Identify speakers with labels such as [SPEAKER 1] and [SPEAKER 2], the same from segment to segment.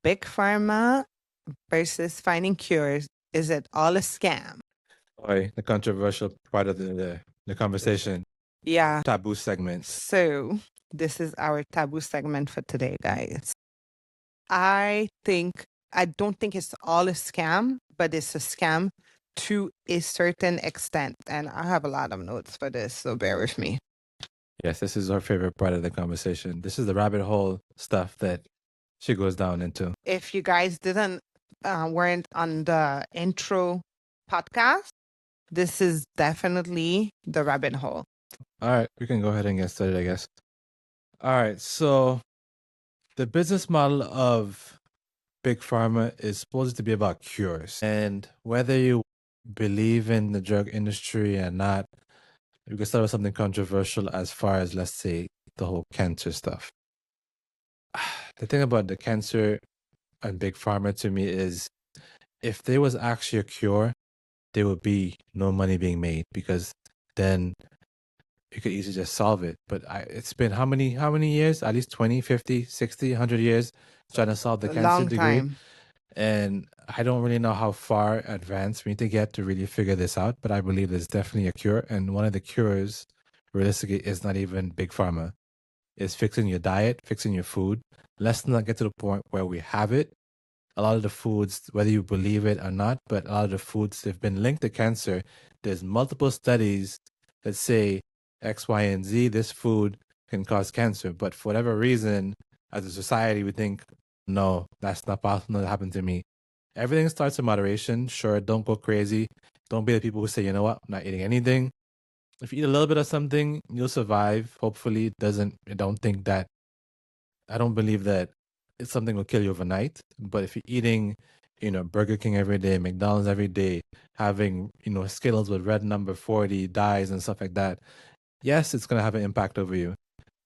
[SPEAKER 1] Big Pharma versus finding cures. Is it all a scam?
[SPEAKER 2] Boy, the controversial part of the conversation.
[SPEAKER 1] Yeah.
[SPEAKER 2] Taboo segments.
[SPEAKER 1] So this is our taboo segment for today, guys. I don't think it's all a scam, but it's a scam to a certain extent. And I have a lot of notes for this, so bear with me.
[SPEAKER 2] Yes, this is our favorite part of the conversation. This is the rabbit hole stuff that she goes down into.
[SPEAKER 1] If you guys weren't on the intro podcast, this is definitely the rabbit hole.
[SPEAKER 2] All right, we can go ahead and get started, I guess. All right, so the business model of Big Pharma is supposed to be about cures. And whether you believe in the drug industry or not, we can start with something controversial as far as, let's say, the whole cancer stuff. The thing about the cancer and Big Pharma to me is if there was actually a cure, there would be no money being made because then you could easily just solve it. But it's been how many years? At least 20, 50, 60, 100 years trying to solve the cancer
[SPEAKER 1] Long
[SPEAKER 2] degree.
[SPEAKER 1] time.
[SPEAKER 2] And I don't really know how far advanced we need to get to really figure this out, but I believe there's definitely a cure. And one of the cures, realistically, is not even Big Pharma. It's fixing your diet, fixing your food. Let's not get to the point where we have it. A lot of the foods, whether you believe it or not, but a lot of the foods, they've been linked to cancer. There's multiple studies that say X, Y, and Z, this food can cause cancer. But for whatever reason, as a society, we think, no, that's not possible to happen to me. Everything starts in moderation. Sure, don't go crazy. Don't be the people who say, you know what, I'm not eating anything. If you eat a little bit of something, you'll survive. Hopefully, I don't believe that something will kill you overnight. But if you're eating, Burger King every day, McDonald's every day, having, Skittles with red number 40 dyes and stuff like that, yes, it's going to have an impact over you.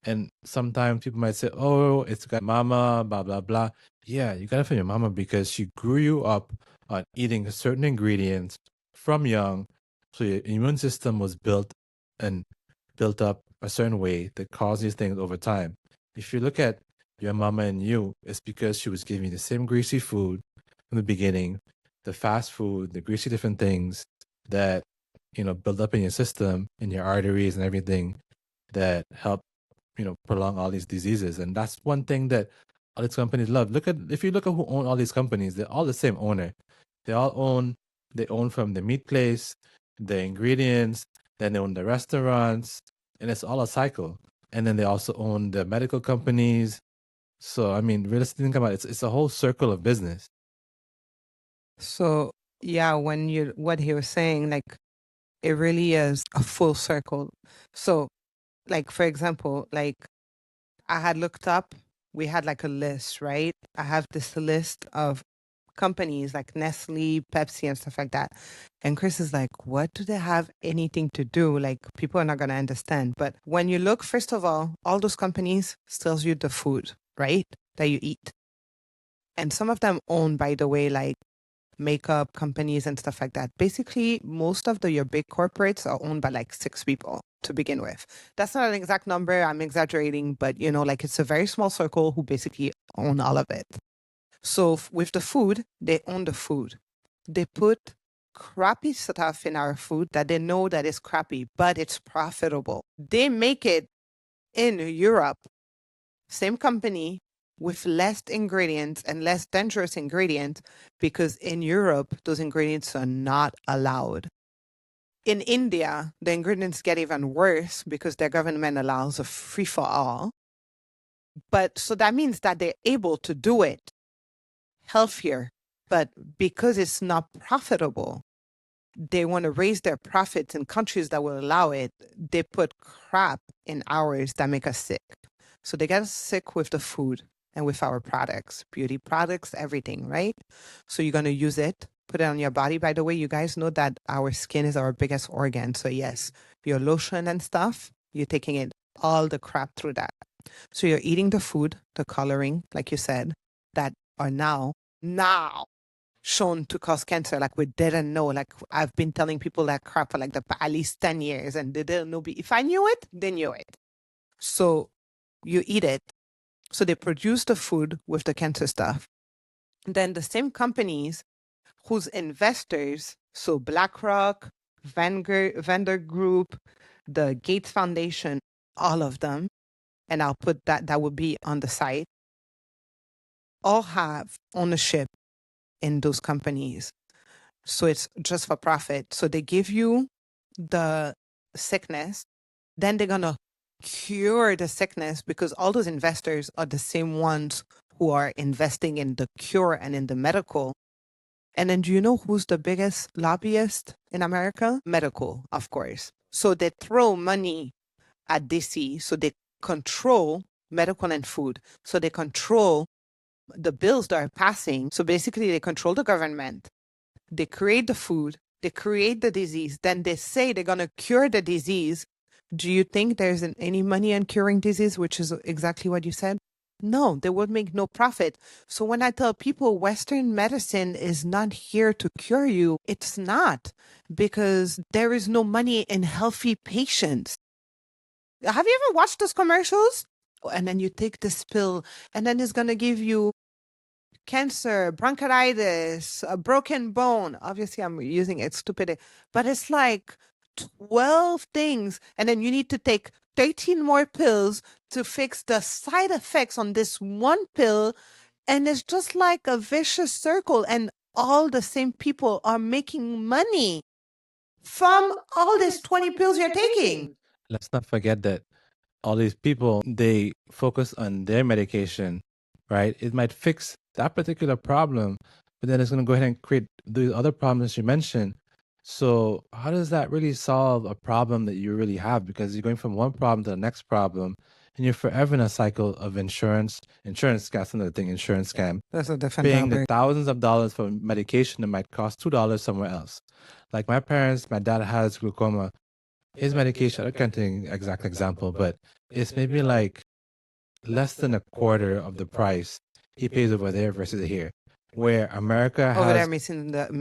[SPEAKER 2] And sometimes people might say, oh, it's got mama, blah, blah, blah. Yeah, you got it from your mama because she grew you up on eating certain ingredients from young. So your immune system was built up a certain way that caused these things over time. If you look at your mama and you, it's because she was giving you the same greasy food from the beginning, the fast food, the greasy different things that, build up in your system, in your arteries and everything that help prolong all these diseases. And that's one thing that all these companies love. If you look at who own all these companies, they're all the same owner. They own from the meat place, the ingredients, then they own the restaurants, and it's all a cycle. And then they also own the medical companies. So I mean, realistically, think about it, it's a whole circle of business.
[SPEAKER 1] So yeah, what he was saying, like it really is a full circle. So like, for example, like I had looked up, we had like a list, right? I have this list of companies like Nestle, Pepsi, and stuff like that. And Chris is like, what do they have anything to do? Like, people are not going to understand. But when you look, first of all those companies sells you the food, right? That you eat. And some of them own, by the way, like makeup companies and stuff like that. Basically, most of your big corporates are owned by like 6 people to begin with. That's not an exact number. I'm exaggerating, but like it's a very small circle who basically own all of it. So with the food, they own the food. They put crappy stuff in our food that they know that is crappy, but it's profitable. They make it in Europe, same company, with less ingredients and less dangerous ingredients, because in Europe, those ingredients are not allowed. In India, the ingredients get even worse because their government allows a free for all. But so that means that they're able to do it healthier, but because it's not profitable, they want to raise their profits in countries that will allow it. They put crap in ours that make us sick. So they get us sick with the food and with our products, beauty products, everything, right? So you're going to use it, put it on your body. By the way, you guys know that our skin is our biggest organ. So yes, your lotion and stuff, you're taking it, all the crap through that. So you're eating the food, the coloring, like you said, that are now shown to cause cancer. Like we didn't know. Like I've been telling people that crap for like at least 10 years and they didn't know. If I knew it, they knew it. So you eat it. So they produce the food with the cancer stuff. then the same companies whose investors, so BlackRock, Vanguard Group, the Gates Foundation, all of them, and I'll put that would be on the site, all have ownership in those companies. So it's just for profit. So they give you the sickness, then they're going to cure the sickness because all those investors are the same ones who are investing in the cure and in the medical. And then do you know who's the biggest lobbyist in America? Medical, of course. So they throw money at DC. So they control medical and food. So they control the bills that are passing. So basically they control the government. They create the food, they create the disease, then they say they're going to cure the disease. Do you think there's any money in curing disease, which is exactly what you said? No, they would make no profit. So when I tell people Western medicine is not here to cure you, it's not, because there is no money in healthy patients. Have you ever watched those commercials? And then you take this pill, and then it's going to give you cancer, bronchitis, a broken bone. Obviously, I'm using it stupid, but it's like 12 things. And then you need to take 13 more pills to fix the side effects on this one pill. And it's just like a vicious circle. And all the same people are making money from all these 20 pills you're taking.
[SPEAKER 2] Let's not forget that all these people, they focus on their medication, right? It might fix that particular problem, but then it's going to go ahead and create the other problems you mentioned. So how does that really solve a problem that you really have? Because you're going from one problem to the next problem, and you're forever in a cycle of insurance scam. That's another thing, insurance scam.
[SPEAKER 1] That's a different
[SPEAKER 2] Paying the
[SPEAKER 1] topic.
[SPEAKER 2] thousands of dollars for medication that might cost $2 somewhere else. Like my dad has glaucoma. His medication, I can't think exact example, but it's maybe like less than a quarter of the price he pays over there versus here, where America
[SPEAKER 1] Over there,
[SPEAKER 2] has,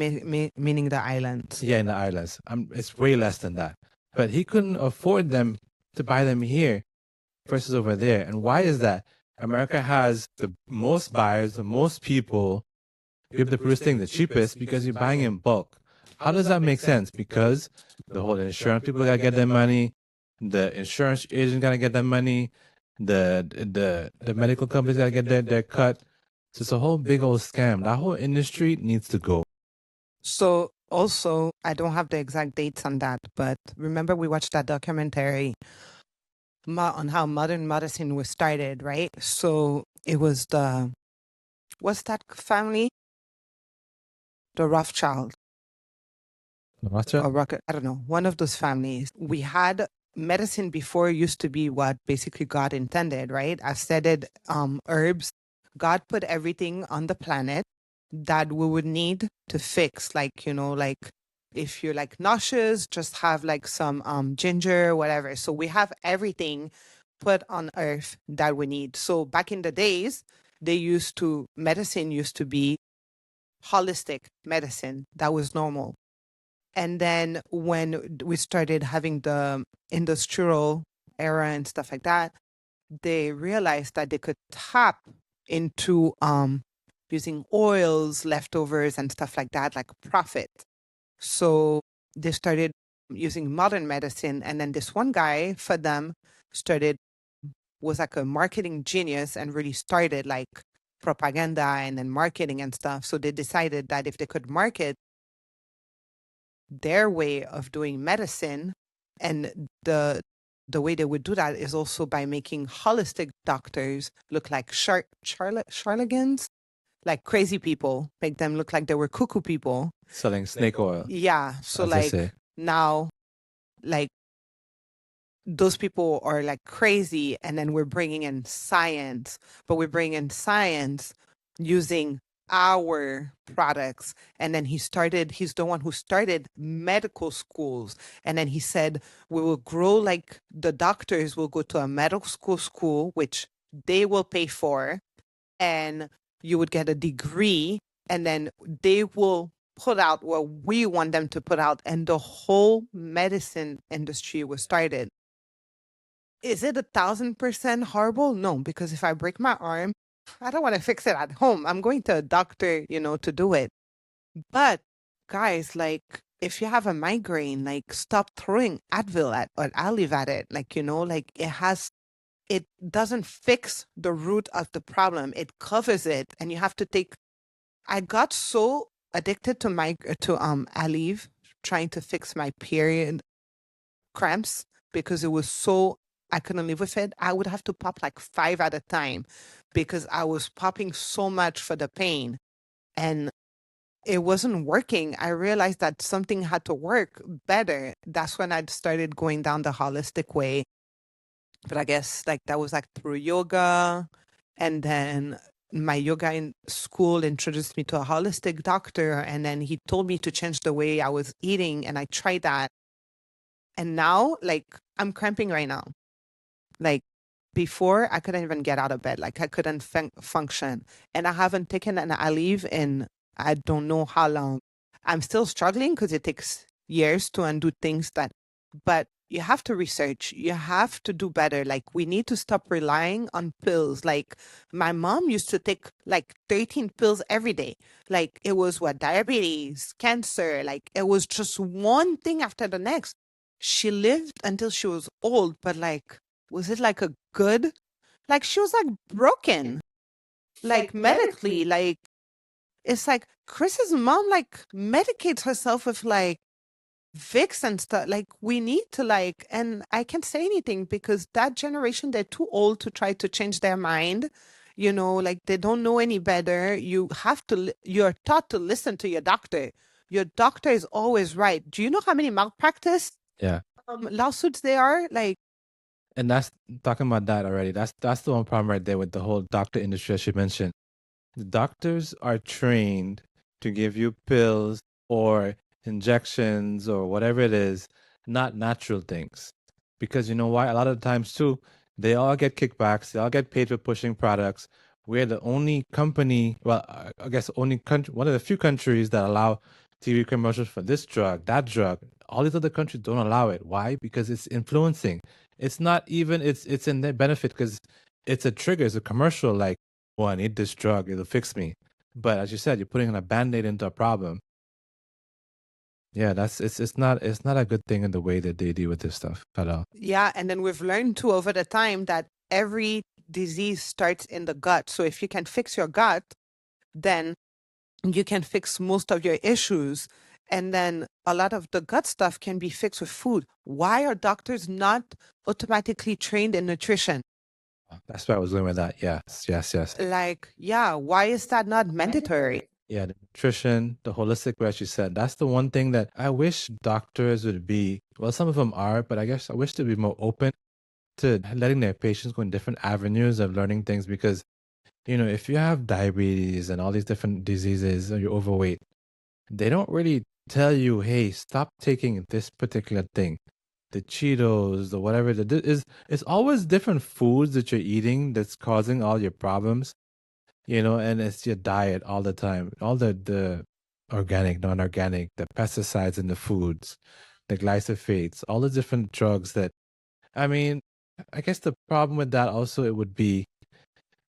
[SPEAKER 1] meaning the islands.
[SPEAKER 2] yeah, in the islands, it's way less than that. But he couldn't afford them to buy them here versus over there. And why is that? America has the most buyers, the most people, be able to produce things the cheapest because you're buying in bulk. How does that make sense? Because the whole insurance people gotta get their money, the insurance agent gotta get their money, the medical companies gotta get their cut. So it's a whole big old scam. That whole industry needs to go.
[SPEAKER 1] So also, I don't have the exact dates on that, but remember we watched that documentary on how modern medicine was started, right? So it was what's that family? The Rothschild. Or Rocket, I don't know, one of those families. We had medicine before used to be what basically God intended, right? I said it, herbs. God put everything on the planet that we would need to fix, like, like if you're like nauseous, just have like some ginger, whatever. So we have everything put on earth that we need. So back in the days, medicine used to be holistic medicine. That was normal. And then when we started having the industrial era and stuff like that, they realized that they could tap into using oils, leftovers, and stuff like that, like profit. So they started using modern medicine. And then this one guy for them was like a marketing genius and really started like propaganda and then marketing and stuff. So they decided that if they could market their way of doing medicine, and the way they would do that is also by making holistic doctors look like charlatans, like crazy people, make them look like they were cuckoo people.
[SPEAKER 2] Selling snake oil.
[SPEAKER 1] Yeah. So
[SPEAKER 2] as they
[SPEAKER 1] like
[SPEAKER 2] say.
[SPEAKER 1] now, like those people are like crazy, and then we're bringing in science, but we're bringing in science using our products. And then he's the one who started medical schools. And then he said, we will grow, like the doctors will go to a medical school, which they will pay for, and you would get a degree, and then they will put out what we want them to put out. And the whole medicine industry was started. Is it 1,000% horrible? No, because if I break my arm, I don't want to fix it at home. I'm going to a doctor, to do it. But guys, like, if you have a migraine, like, stop throwing Advil at or Aleve at it. Like, like it doesn't fix the root of the problem. It covers it, and you have to take. I got so addicted to Aleve, trying to fix my period cramps because it was so I couldn't live with it. I would have to pop like 5 at a time because I was popping so much for the pain and it wasn't working. I realized that something had to work better. That's when I started going down the holistic way. But I guess like that was like through yoga, and then my yoga in school introduced me to a holistic doctor, and then he told me to change the way I was eating, and I tried that. And now, like, I'm cramping right now. Like, before, I couldn't even get out of bed. Like, I couldn't function. And I haven't taken an Aleve in I don't know how long. I'm still struggling because it takes years to undo things but you have to research. You have to do better. Like, we need to stop relying on pills. Like, my mom used to take like 13 pills every day. Like, it was diabetes, cancer. Like, it was just one thing after the next. She lived until she was old, but like, was it like a good? Like, she was like broken, like medically. Like, it's like Chris's mom like medicates herself with like Vicks and stuff. Like, we need to like, and I can't say anything because that generation, they're too old to try to change their mind. Like, they don't know any better. You're taught to listen to your doctor. Your doctor is always right. Do you know how many malpractice
[SPEAKER 2] Yeah.
[SPEAKER 1] lawsuits there are? Like,
[SPEAKER 2] And that's talking about that already. That's the one problem right there with the whole doctor industry, as you mentioned. The doctors are trained to give you pills or injections or whatever it is, not natural things. Because you know why? A lot of the times too, they all get kickbacks, they all get paid for pushing products. We're the only company, well, I guess only country, one of the few countries that allow TV commercials for this drug, that drug. All these other countries don't allow it. Why? Because it's influencing. It's not even it's in their benefit because it's a trigger, it's a commercial like, oh, I need this drug, it'll fix me. But as you said, you're putting a band-aid into a problem. Yeah, it's not a good thing in the way that they deal with this stuff at all.
[SPEAKER 1] yeah, and then we've learned too over the time that every disease starts in the gut. So if you can fix your gut, then you can fix most of your issues. And then a lot of the gut stuff can be fixed with food. Why are doctors not automatically trained in nutrition?
[SPEAKER 2] That's where I was going with that. Yes, yes, yes.
[SPEAKER 1] Like, yeah, why is that not mandatory?
[SPEAKER 2] Yeah, the nutrition, the holistic way, as you said, that's the one thing that I wish doctors would be. Well, some of them are, but I guess I wish to be more open to letting their patients go in different avenues of learning things because, if you have diabetes and all these different diseases or you're overweight, they don't really tell you, hey, stop taking this particular thing. The Cheetos, the whatever is it's always different foods that you're eating that's causing all your problems, and it's your diet all the time. All the organic, non-organic, the pesticides in the foods, the glyphosates, all the different drugs that I mean, I guess the problem with that also it would be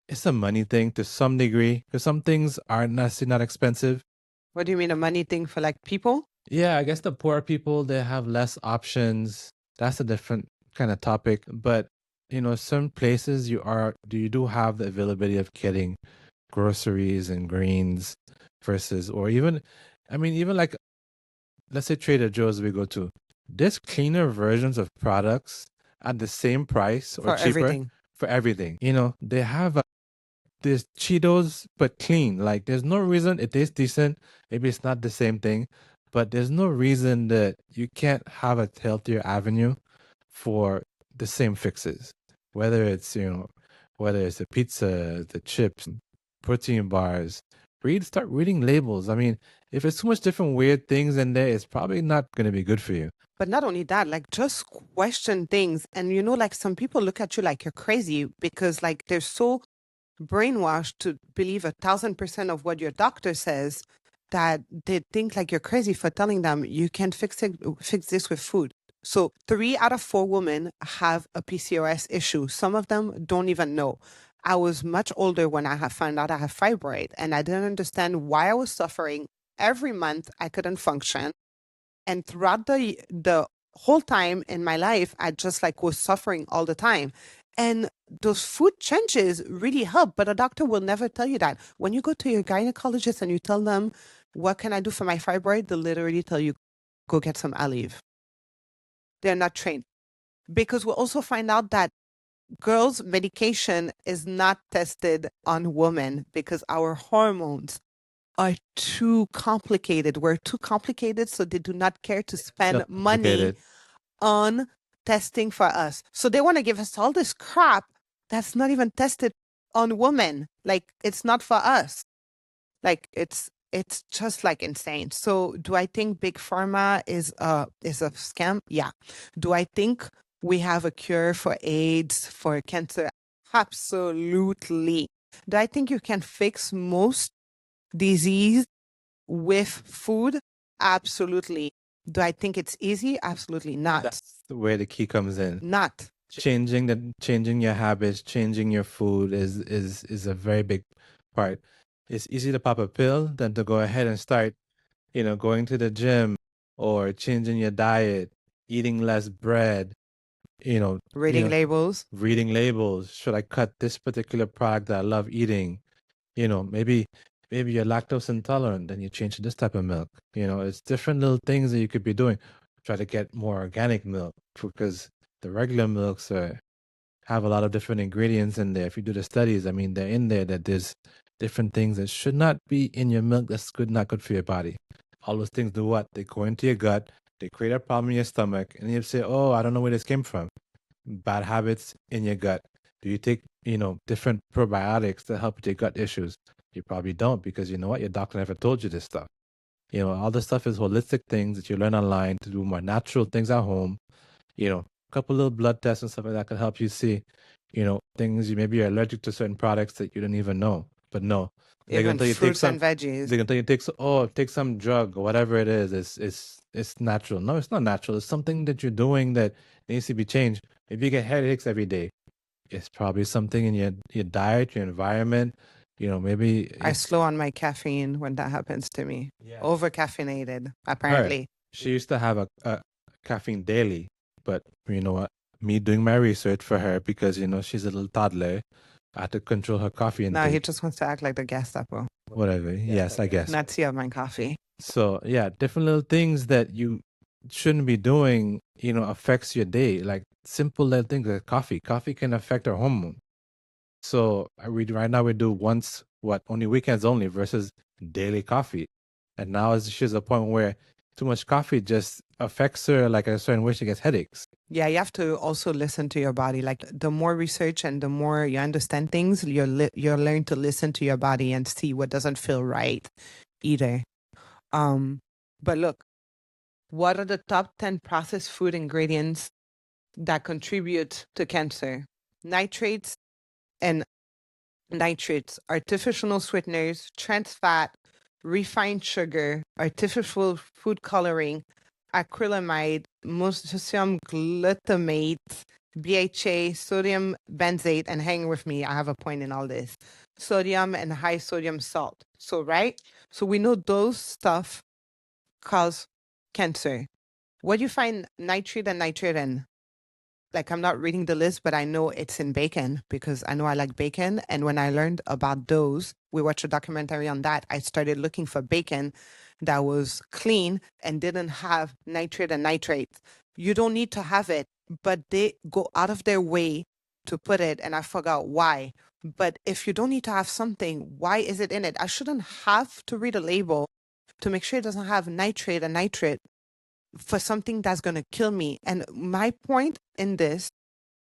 [SPEAKER 2] it's a money thing to some degree because some things are necessarily not expensive.
[SPEAKER 1] What do you mean, a money thing for like people?
[SPEAKER 2] Yeah, I guess the poor people they have less options. That's a different kind of topic, but some places you do have the availability of getting groceries and greens versus or even even like let's say Trader Joe's we go to. There's cleaner versions of products at the same price or
[SPEAKER 1] For
[SPEAKER 2] cheaper
[SPEAKER 1] everything.
[SPEAKER 2] for everything. They have there's Cheetos, but clean. Like, there's no reason it tastes decent. Maybe it's not the same thing, but there's no reason that you can't have a healthier avenue for the same fixes. Whether it's, whether it's the pizza, the chips, protein bars, start reading labels. I mean, if it's too much different weird things in there, it's probably not going to be good for you.
[SPEAKER 1] But not only that, like, just question things. And like, some people look at you like you're crazy because like they're so brainwashed to believe 1,000% of what your doctor says that they think like you're crazy for telling them you can fix this with food. So 3 out of 4 women have a PCOS issue. Some of them don't even know. I was much older when I found out I have fibroid, and I didn't understand why I was suffering. Every month I couldn't function. And throughout the whole time in my life, I just like was suffering all the time. And those food changes really help, but a doctor will never tell you that. When you go to your gynecologist and you tell them, what can I do for my fibroid? They'll literally tell you, go get some olive. They're not trained. Because we'll also find out that girls' medication is not tested on women because our hormones are too complicated. We're too complicated, so they do not care to spend money on testing for us. So they want to give us all this crap that's not even tested on women. Like, it's not for us. Like, it's just like insane. So do I think Big Pharma is a scam? Yeah. Do I think we have a cure for AIDS, for cancer? Absolutely. Do I think you can fix most disease with food? Absolutely. Do I think it's easy? Absolutely not.
[SPEAKER 2] That's where the key comes in.
[SPEAKER 1] Not.
[SPEAKER 2] Changing your habits, changing your food is a very big part. It's easy to pop a pill than to go ahead and start, going to the gym or changing your diet, eating less bread,
[SPEAKER 1] Reading labels.
[SPEAKER 2] reading labels. Should I cut this particular product that I love eating? Maybe you're lactose intolerant, then you change to this type of milk. It's different little things that you could be doing. Try to get more organic milk because the regular milks have a lot of different ingredients in there. If you do the studies, I mean, they're in there that there's different things that should not be in your milk that's not good for your body. All those things do what? They go into your gut, they create a problem in your stomach, and you say, oh, I don't know where this came from. Bad habits in your gut. Do you take, different probiotics to help with your gut issues? You probably don't because you know what? Your doctor never told you this stuff. All this stuff is holistic things that you learn online to do more natural things at home. A couple little blood tests and stuff like that can help you see, things maybe you're allergic to certain products that you don't even know. But no, they're
[SPEAKER 1] Even
[SPEAKER 2] gonna tell you
[SPEAKER 1] fruits and veggies.
[SPEAKER 2] They're gonna tell you take some drug or whatever it is. It's natural. No, it's not natural. It's something that you're doing that needs to be changed. If you get headaches every day, it's probably something in your diet, your environment. Maybe
[SPEAKER 1] I slow on my caffeine when that happens to me.
[SPEAKER 2] Yeah.
[SPEAKER 1] Over caffeinated, apparently.
[SPEAKER 2] She used to have a caffeine daily, but you know what? Me doing my research for her because she's a little toddler. I had to control her coffee intake.
[SPEAKER 1] No, he just wants to act like the Gestapo.
[SPEAKER 2] Whatever. Yes, I guess.
[SPEAKER 1] Not see my coffee.
[SPEAKER 2] So yeah, different little things that you shouldn't be doing, affects your day. Like simple little things like coffee. Coffee can affect our hormone. So right now we do only weekends only versus daily coffee. And now she's at a point where too much coffee just affects her like a certain way she gets headaches.
[SPEAKER 1] Yeah, you have to also listen to your body. Like the more research and the more you understand things, you'll learn to listen to your body and see what doesn't feel right either. But look, what are the top 10 processed food ingredients that contribute to cancer? Nitrates and nitrates, artificial sweeteners, trans fat, refined sugar, artificial food coloring, acrylamide, monosodium glutamate, BHA, sodium benzoate, and hang with me, I have a point in all this, sodium and high sodium salt. So, right? So we know those stuff cause cancer. What do you find nitrate and nitrate in? Like, I'm not reading the list, but I know it's in bacon because I know I like bacon. And when I learned about those, we watched a documentary on that. I started looking for bacon that was clean and didn't have nitrate and nitrates. You don't need to have it, but they go out of their way to put it. And I forgot why. But if you don't need to have something, why is it in it? I shouldn't have to read a label to make sure it doesn't have nitrate and nitrate for something that's going to kill me. And my point in this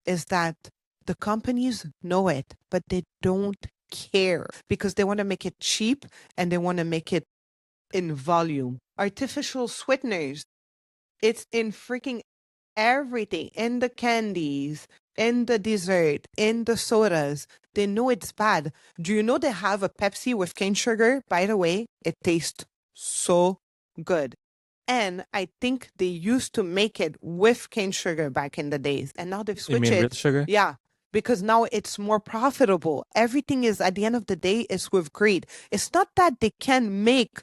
[SPEAKER 1] is that the companies know it, but they don't care because they want to make it cheap and they want to make it in volume. Artificial sweeteners, it's in freaking everything, in the candies, in the dessert, in the sodas. They know it's bad. Do you know they have a Pepsi with cane sugar? By the way, it tastes so good. And I think they used to make it with cane sugar back in the days. And now they've switched
[SPEAKER 2] You mean
[SPEAKER 1] it.
[SPEAKER 2] real sugar?
[SPEAKER 1] Yeah. because now it's more profitable. Everything is, at the end of the day, is with greed. It's not that they can make,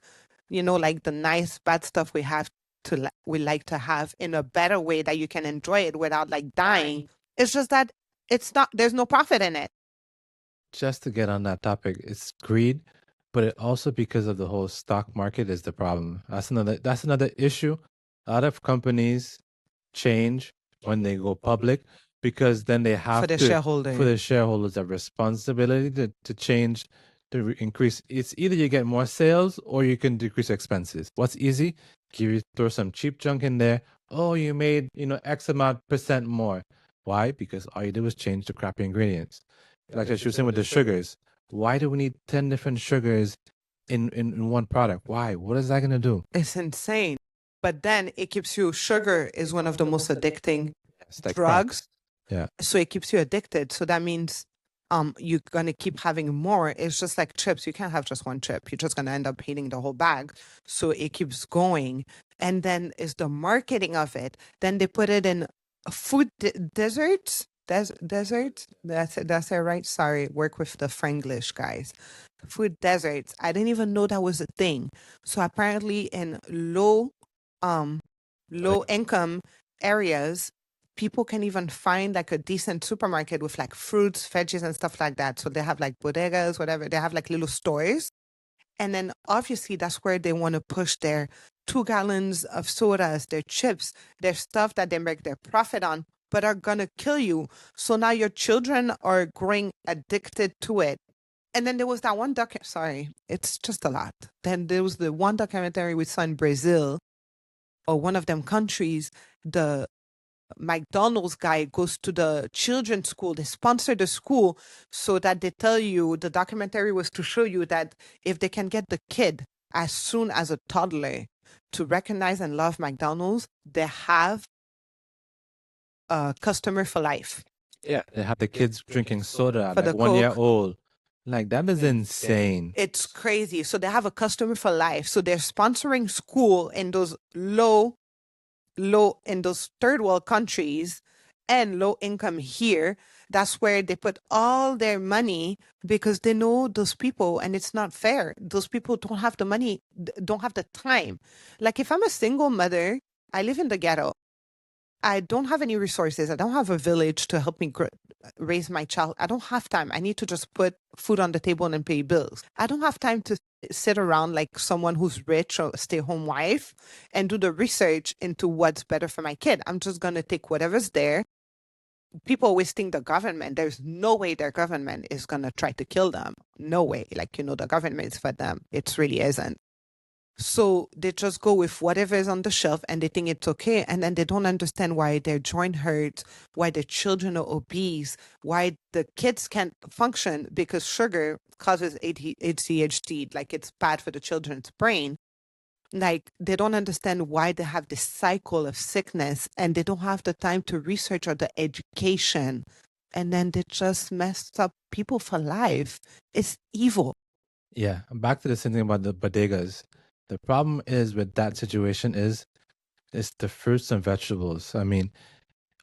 [SPEAKER 1] like the nice bad stuff we like to have in a better way that you can enjoy it without like dying. It's just that there's no profit in it.
[SPEAKER 2] Just to get on that topic, it's greed, but it also because of the whole stock market is the problem. That's another issue. A lot of companies change when they go public because then they have
[SPEAKER 1] For the
[SPEAKER 2] to
[SPEAKER 1] shareholder.
[SPEAKER 2] for the shareholders have responsibility to change increase. It's either you get more sales or you can decrease expenses. What's easy? Throw some cheap junk in there. Oh, you made X amount percent more. Why? Because all you did was change the crappy ingredients. Like I was saying with the sugars. Why do we need 10 different sugars in one product? Why? What is that gonna do?
[SPEAKER 1] It's insane. But then it keeps you, sugar is one of the most addicting
[SPEAKER 2] It's like
[SPEAKER 1] drugs.
[SPEAKER 2] Yeah.
[SPEAKER 1] So it keeps you addicted. So that means you're gonna keep having more. It's just like chips. You can't have just one chip. You're just gonna end up eating the whole bag. So it keeps going. And then is the marketing of it. Then they put it in food desserts. Desserts. That's it, right? Sorry, work with the Franglish guys. Food deserts. I didn't even know that was a thing. So apparently in low income areas, people can even find like a decent supermarket with like fruits, veggies, and stuff like that. So they have like bodegas, whatever. They have like little stores. And then obviously that's where they want to push their 2 gallons of sodas, their chips, their stuff that they make their profit on, but are going to kill you. So now your children are growing addicted to it. And then there was that one sorry, it's just a lot. Then there was the one documentary we saw in Brazil, or one of them countries. The McDonald's guy goes to the children's school. They sponsor the school so that they tell you, the documentary was to show you that if they can get the kid as soon as a toddler to recognize and love McDonald's, they have a customer for life.
[SPEAKER 2] Yeah, they have the kids drinking soda
[SPEAKER 1] For
[SPEAKER 2] like
[SPEAKER 1] the
[SPEAKER 2] 1 year
[SPEAKER 1] Coke.
[SPEAKER 2] old. Like that is insane.
[SPEAKER 1] It's crazy. So they have a customer for life. So they're sponsoring school in those low in those third world countries and low income here. That's where they put all their money because they know those people, and it's not fair. Those people don't have the money, don't have the time. Like if I'm a single mother, I live in the ghetto. I don't have any resources. I don't have a village to help me raise my child. I don't have time. I need to just put food on the table and pay bills. I don't have time to sit around like someone who's rich or stay-home wife and do the research into what's better for my kid. I'm just going to take whatever's there. People always think the government, there's no way their government is going to try to kill them. No way. Like, the government is for them. It really isn't. So they just go with whatever is on the shelf and they think it's okay. And then they don't understand why their joint hurts, why their children are obese, why the kids can't function because sugar causes ADHD, like it's bad for the children's brain. Like they don't understand why they have this cycle of sickness and they don't have the time to research or the education. And then they just mess up people for life. It's evil.
[SPEAKER 2] Yeah, back to the same thing about the bodegas. The problem is with that situation is it's the fruits and vegetables. I mean,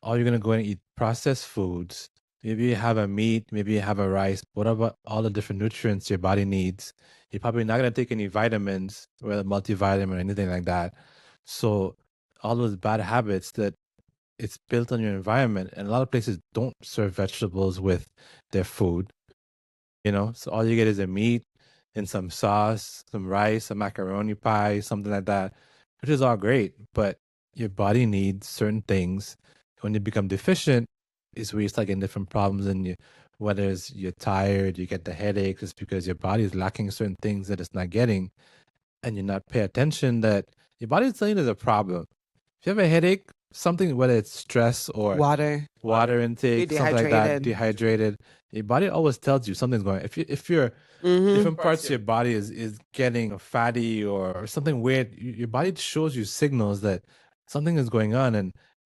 [SPEAKER 2] all you're gonna go and eat processed foods. Maybe you have a meat, maybe you have a rice. What about all the different nutrients your body needs? You're probably not gonna take any vitamins, whether multivitamin or anything like that. So all those bad habits that it's built on your environment, and a lot of places don't serve vegetables with their food. So all you get is a meat and some sauce, some rice, a macaroni pie, something like that, which is all great. But your body needs certain things. When you become deficient, is where you start getting different problems. And whether it's you're tired, you get the headaches, it's because your body is lacking certain things that it's not getting, and you're not pay attention that your body is telling you there's a problem. If you have a headache, something, whether it's stress or water intake, something like that, dehydrated, your body always tells you something's going on. If you're different parts of your body is getting fatty or something weird, your body shows you signals that something is going on,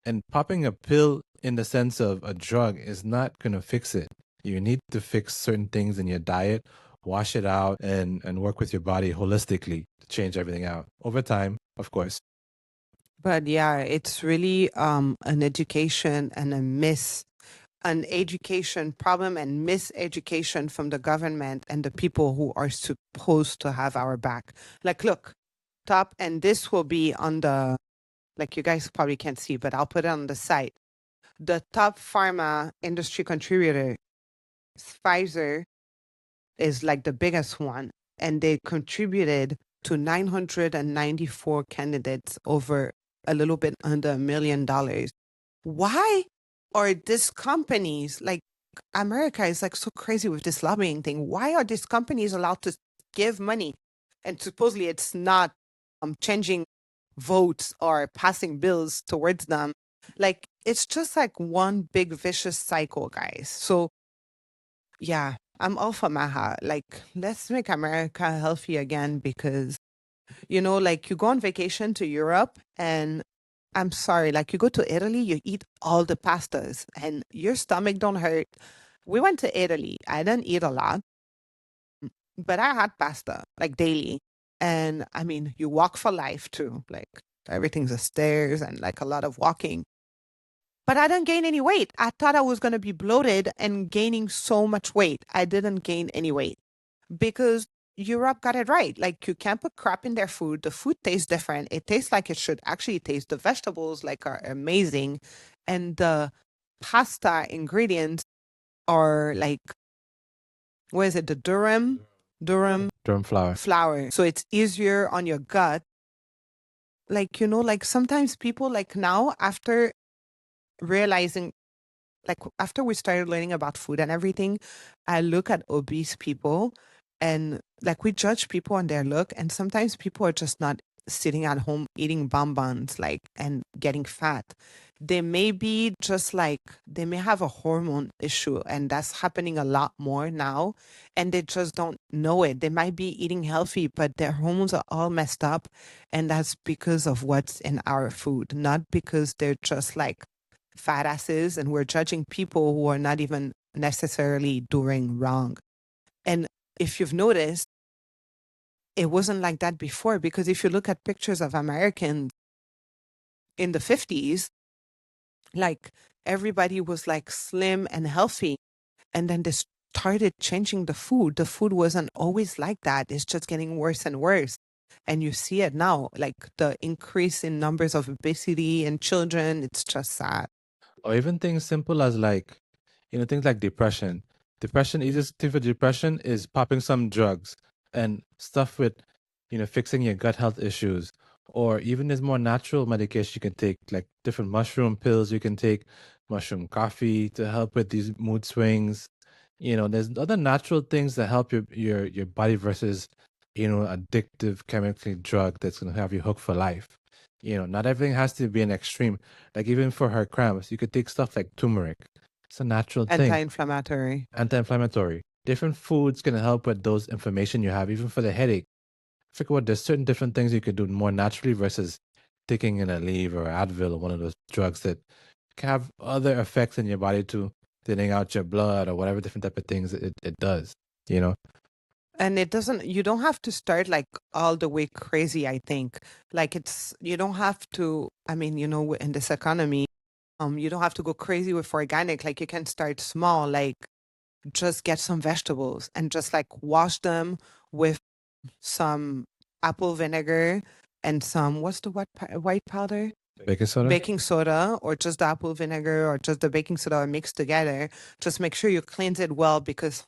[SPEAKER 2] and popping a pill in the sense of a drug is not going to fix it. You need to fix certain things in your diet, wash it out, and work with your body holistically to change everything out over time, of course.
[SPEAKER 1] But yeah, it's really an education and a miss an education problem and miseducation from the government and the people who are supposed to have our back. Like, look, top, and this will be on the, like, you guys probably can't see, but I'll put it on the site. The top pharma industry contributor, Pfizer, is like the biggest one, and they contributed to 994 candidates over a little bit under $1 million. Why are these companies, like, America is like so crazy with this lobbying thing? Why are these companies allowed to give money? And supposedly it's not changing votes or passing bills towards them. Like, it's just like one big vicious cycle, guys. So yeah, I'm all for Maha. Like, let's make America healthy again because, like, you go on vacation to Europe and I'm sorry, like, you go to Italy, you eat all the pastas and your stomach don't hurt. We went to Italy. I didn't eat a lot, but I had pasta like daily. And I mean, you walk for life too. Like, everything's a stairs and like a lot of walking. But I didn't gain any weight. I thought I was going to be bloated and gaining so much weight. I didn't gain any weight because Europe got it right. Like, you can't put crap in their food. The food tastes different. It tastes like it should actually taste. The vegetables like are amazing. And the pasta ingredients are like, what is it? The durum
[SPEAKER 2] Flour.
[SPEAKER 1] flour. So it's easier on your gut. Like, like sometimes people, like, now after realizing, like, after we started learning about food and everything, I look at obese people and like we judge people on their look, and sometimes people are just not sitting at home eating bonbons, like, and getting fat. They may be just like, they may have a hormone issue, and that's happening a lot more now, and they just don't know it. They might be eating healthy, but their hormones are all messed up, and that's because of what's in our food, not because they're just like fat asses and we're judging people who are not even necessarily doing wrong. And if you've noticed, it wasn't like that before, because if you look at pictures of Americans in the 50s, like, everybody was like slim and healthy. And then they started changing the food. The food wasn't always like that. It's just getting worse and worse. And you see it now, like the increase in numbers of obesity in children. It's just sad.
[SPEAKER 2] Or even things simple as like, things like depression. Depression, easiest thing for depression is popping some drugs and stuff with, fixing your gut health issues. Or even there's more natural medication you can take, like different mushroom pills you can take, mushroom coffee to help with these mood swings. There's other natural things that help your body versus, addictive chemical drug that's gonna have you hooked for life. Not everything has to be an extreme. Like even for her cramps, you could take stuff like turmeric. It's a natural thing.
[SPEAKER 1] Anti-inflammatory.
[SPEAKER 2] Anti-inflammatory. Different foods can help with those inflammation you have, even for the headache. Figure out there's certain different things you could do more naturally versus taking in a Aleve or Advil or one of those drugs that can have other effects in your body to thinning out your blood or whatever different type of things it does,
[SPEAKER 1] And you don't have to start like all the way crazy, I think. Like, you don't have to, I mean, in this economy, you don't have to go crazy with organic. Like, you can start small, like just get some vegetables and just like wash them with some apple vinegar and some, what's the white powder?
[SPEAKER 2] Baking soda?
[SPEAKER 1] Baking soda, or just the apple vinegar, or just the baking soda mixed together. Just make sure you cleanse it well, because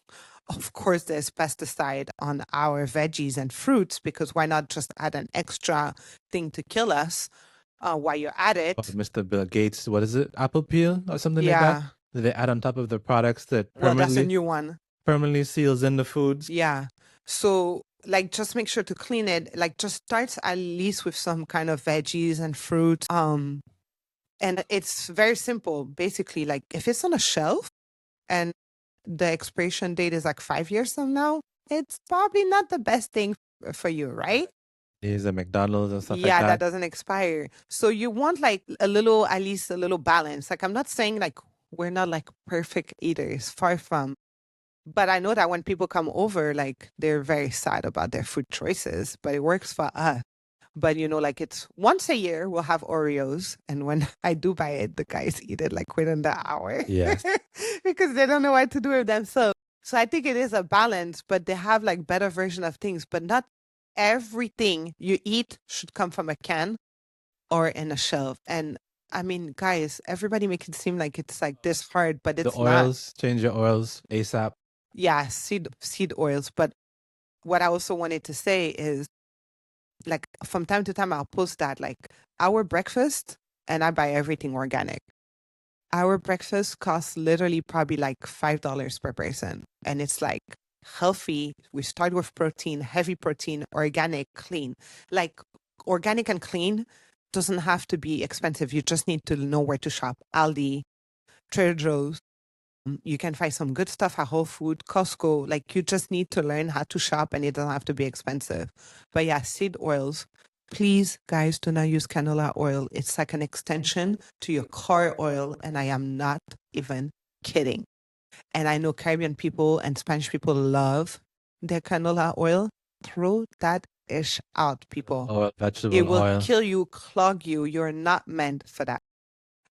[SPEAKER 1] of course there's pesticide on our veggies and fruits, because why not just add an extra thing to kill us while you're at it?
[SPEAKER 2] Mr. Bill Gates, what is it? Apple peel or something like that? That they add on top of the products that
[SPEAKER 1] Well, that's a new one.
[SPEAKER 2] Permanently seals in the foods.
[SPEAKER 1] Yeah. So, like, just make sure to clean it. Like, just start at least with some kind of veggies and fruit. And it's very simple. Basically, like, if it's on a shelf and the expiration date is like 5 years from now, it's probably not the best thing for you, right?
[SPEAKER 2] These are McDonald's and stuff like
[SPEAKER 1] Yeah,
[SPEAKER 2] that.
[SPEAKER 1] that doesn't expire. So you want like at least a little balance. Like, I'm not saying like we're not like perfect eaters, far from. But I know that when people come over, like, they're very sad about their food choices, but it works for us. But like it's once a year we'll have Oreos, and when I do buy it, the guys eat it like within the hour.
[SPEAKER 2] Yes.
[SPEAKER 1] Because they don't know what to do with themselves. So I think it is a balance, but they have like better version of things, but not everything you eat should come from a can or in a shelf. And I mean, guys, everybody make it seem like it's like this hard, but it's
[SPEAKER 2] The
[SPEAKER 1] not.
[SPEAKER 2] oils, change your oils ASAP.
[SPEAKER 1] Yeah, seed oils. But what I also wanted to say is, like, from time to time I'll post that, like, our breakfast, and I buy everything organic. Our breakfast costs literally probably like $5 per person. And it's like healthy. We start with protein, heavy protein, organic, clean. Like, organic and clean doesn't have to be expensive. You just need to know where to shop. Aldi, Trader Joe's. You can find some good stuff at Whole Food, Costco. Like, you just need to learn how to shop, and it doesn't have to be expensive. But yeah, seed oils. Please, guys, do not use canola oil. It's like an extension to your car oil, and I am not even kidding. And I know Caribbean people and Spanish people love their canola oil. Throw that ish out, people.
[SPEAKER 2] Oil, vegetable
[SPEAKER 1] It will
[SPEAKER 2] oil.
[SPEAKER 1] kill you, clog you. You're not meant for that.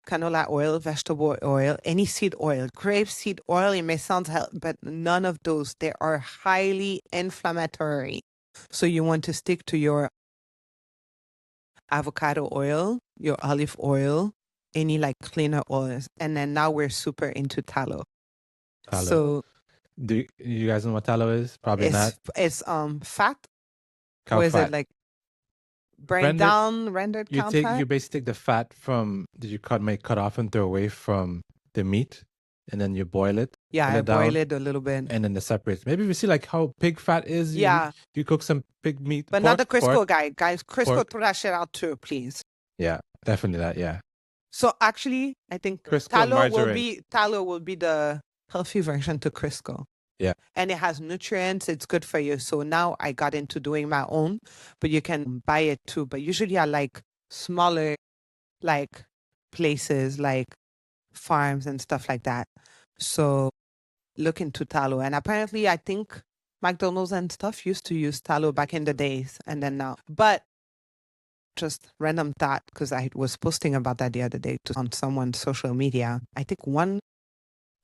[SPEAKER 1] Canola oil, vegetable oil, any seed oil, grapeseed oil, it may sound healthy, but none of those. They are highly inflammatory. So you want to stick to your avocado oil, your olive oil, any like cleaner oils. And then now we're super into tallow.
[SPEAKER 2] Tallow.
[SPEAKER 1] So
[SPEAKER 2] Do you guys know what tallow is? Probably not.
[SPEAKER 1] it's fat.
[SPEAKER 2] Cow
[SPEAKER 1] Or is
[SPEAKER 2] fat.
[SPEAKER 1] it like rendered
[SPEAKER 2] You
[SPEAKER 1] cow
[SPEAKER 2] take
[SPEAKER 1] fat?
[SPEAKER 2] you basically take the fat from that you cut off and throw away from the meat, and then you boil it.
[SPEAKER 1] Yeah,
[SPEAKER 2] boil
[SPEAKER 1] I
[SPEAKER 2] it down,
[SPEAKER 1] boil it a little bit.
[SPEAKER 2] and then it separates. Maybe we see like how pig fat is.
[SPEAKER 1] Yeah.
[SPEAKER 2] You cook some pig meat,
[SPEAKER 1] But
[SPEAKER 2] pork,
[SPEAKER 1] not the Crisco
[SPEAKER 2] pork.
[SPEAKER 1] guy. Guys, Crisco,
[SPEAKER 2] pork.
[SPEAKER 1] throw that shit out too, please.
[SPEAKER 2] Yeah, definitely that. Yeah.
[SPEAKER 1] So actually, I think
[SPEAKER 2] Crisco,
[SPEAKER 1] tallow will be the healthy version to Crisco.
[SPEAKER 2] Yeah.
[SPEAKER 1] And it has nutrients. It's good for you. So now I got into doing my own, but you can buy it too. But usually I like smaller, like, places, like farms and stuff like that. So look into tallow. And apparently I think McDonald's and stuff used to use tallow back in the days, and then now. But just random thought, because I was posting about that the other day on someone's social media. I think one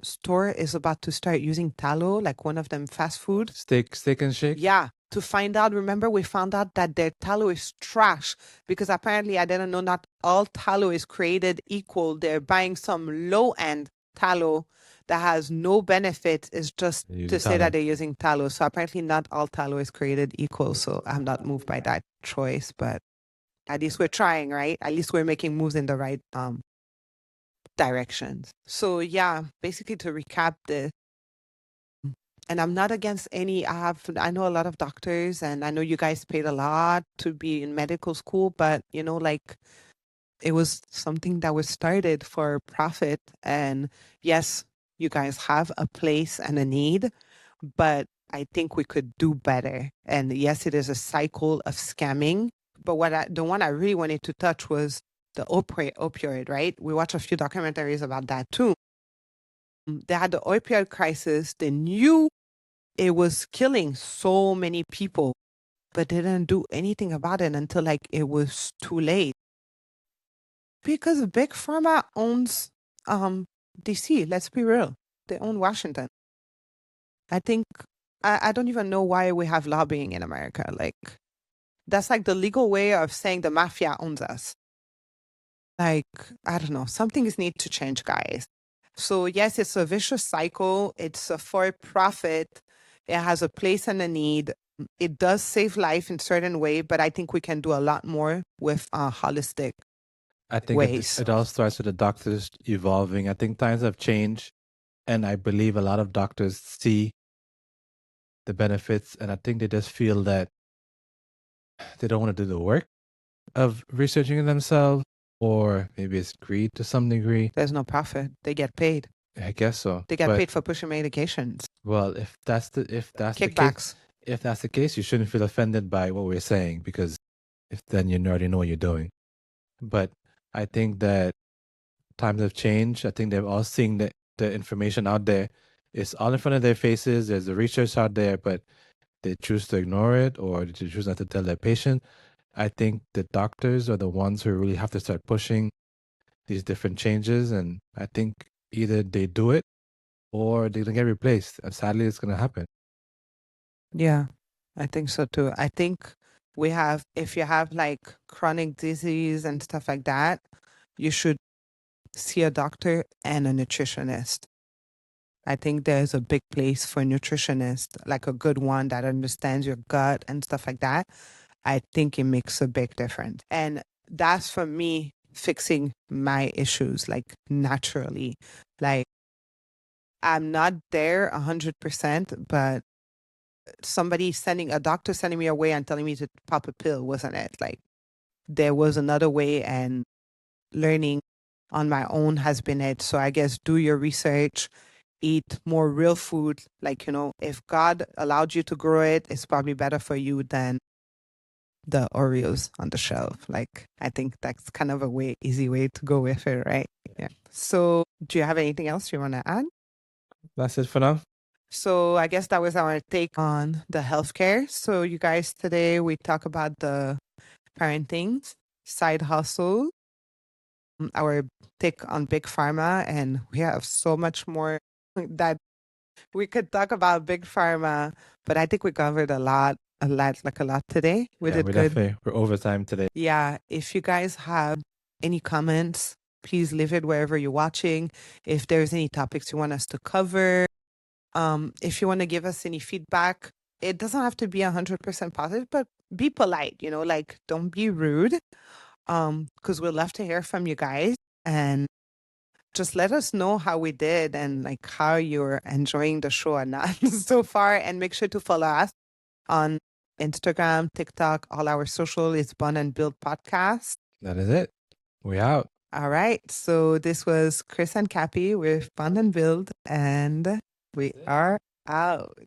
[SPEAKER 1] store is about to start using tallow, like one of them fast food.
[SPEAKER 2] Steak and shake?
[SPEAKER 1] Yeah. To find out, remember we found out that their tallow is trash, because apparently I didn't know not all tallow is created equal. They're buying some low-end tallow that has no benefit. It's just to say that they're using tallow. So apparently not all tallow is created equal. So I'm not moved by that choice, but at least we're trying, right? At least we're making moves in the right directions. So yeah, basically to recap this, and I'm not against any, I know a lot of doctors, and I know you guys paid a lot to be in medical school, but like, it was something that was started for profit. And yes, you guys have a place and a need, but I think we could do better. And yes, it is a cycle of scamming. But the one I really wanted to touch was the opioid, right? We watched a few documentaries about that too. They had the opioid crisis. They knew it was killing so many people, but they didn't do anything about it until like it was too late. Because Big Pharma owns DC, let's be real. They own Washington. I think I don't even know why we have lobbying in America. Like, that's like the legal way of saying the mafia owns us. Like, I don't know, something is need to change, guys. So yes, it's a vicious cycle. It's a for profit. It has a place and a need. It does save life in certain way, but I think we can do a lot more with holistic
[SPEAKER 2] I think
[SPEAKER 1] ways.
[SPEAKER 2] it all starts with the doctors evolving. I think times have changed, and I believe a lot of doctors see the benefits, and I think they just feel that they don't want to do the work of researching it themselves, or maybe it's greed to some degree.
[SPEAKER 1] There's no profit. They get paid.
[SPEAKER 2] I guess so.
[SPEAKER 1] They get paid for pushing medications.
[SPEAKER 2] Well, if that's
[SPEAKER 1] kickbacks.
[SPEAKER 2] If that's the case, you shouldn't feel offended by what we're saying, because if then you already know what you're doing. But I think that times have changed. I think they're all seeing the information out there. It's all in front of their faces. There's the research out there, but they choose to ignore it, or they choose not to tell their patient. I think the doctors are the ones who really have to start pushing these different changes. And I think either they do it or they're going to get replaced. And sadly, it's going to happen.
[SPEAKER 1] Yeah, I think so too. I think if you have like chronic disease and stuff like that, you should see a doctor and a nutritionist. I think there's a big place for a nutritionist, like a good one that understands your gut and stuff like that. I think it makes a big difference. And that's for me fixing my issues like naturally. Like I'm not there 100%, but a doctor sending me away and telling me to pop a pill wasn't it. Like there was another way, and learning on my own has been it. So I guess do your research, eat more real food. Like, if God allowed you to grow it, it's probably better for you than the Oreos on the shelf. Like, I think that's kind of easy way to go with it, right? Yeah. So do you have anything else you want to add?
[SPEAKER 2] That's it for now.
[SPEAKER 1] So I guess that was our take on the healthcare. So you guys, today we talk about the parenting, side hustle, our take on Big Pharma, and we have so much more that we could talk about Big Pharma, but I think we covered a lot today. We
[SPEAKER 2] Yeah,
[SPEAKER 1] did good.
[SPEAKER 2] we're overtime today.
[SPEAKER 1] Yeah, if you guys have any comments, please leave it wherever you're watching. If there's any topics you want us to cover, if you want to give us any feedback, it doesn't have to be 100% positive, but be polite, like don't be rude. Because we'd love to hear from you guys, and just let us know how we did and like how you're enjoying the show or not so far. And make sure to follow us on Instagram, TikTok, all our social is Bond and Build Podcast.
[SPEAKER 2] That is it. We out.
[SPEAKER 1] All right. So this was Chris and Cappy with Bond and Build, and we are out.